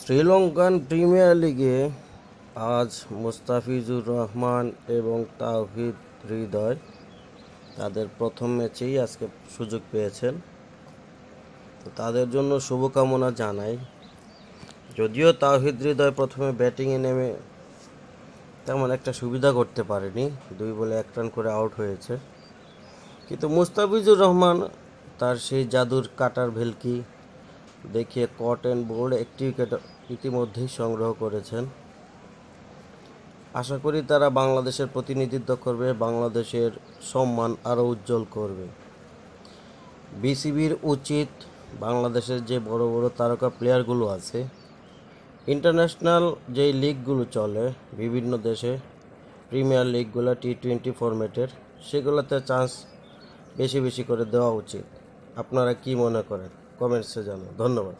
Sri Lankan premier লিগে আজ মুস্তাফিজুর রহমান এবং তাওহিদ হৃদয় তাদের প্রথম ম্যাচেই আজকে সুযোগ পেয়েছেন। তো তাদের জন্য শুভকামনা জানাই। যদিও তাওহিদ হৃদয় প্রথমে ব্যাটিংয়ে নেমে তেমন একটা সুবিধা করতে পারেনি, 2 বলে 1 রান করে আউট হয়েছে, কিন্তু মুস্তাফিজুর রহমান তার সেই জাদুর কাটার ভেলকি দেখিয়ে কট অ্যান্ড বোল্ড একটি উইকেট ইতিমধ্যেই সংগ্রহ করেছেন। আশা করি তারা বাংলাদেশের প্রতিনিধিত্ব করবে, বাংলাদেশের সম্মান আরও উজ্জ্বল করবে। বিসিবির উচিত বাংলাদেশের যে বড় বড় তারকা প্লেয়ারগুলো আছে, ইন্টারন্যাশনাল যেই লিগগুলো চলে বিভিন্ন দেশে, প্রিমিয়ার লিগগুলো T20 ফরম্যাটের, সেগুলোতে চান্স বেশি বেশি করে দেওয়া উচিত। আপনারা কি মনে করেন? কমেন্টসে জানান। ধন্যবাদ।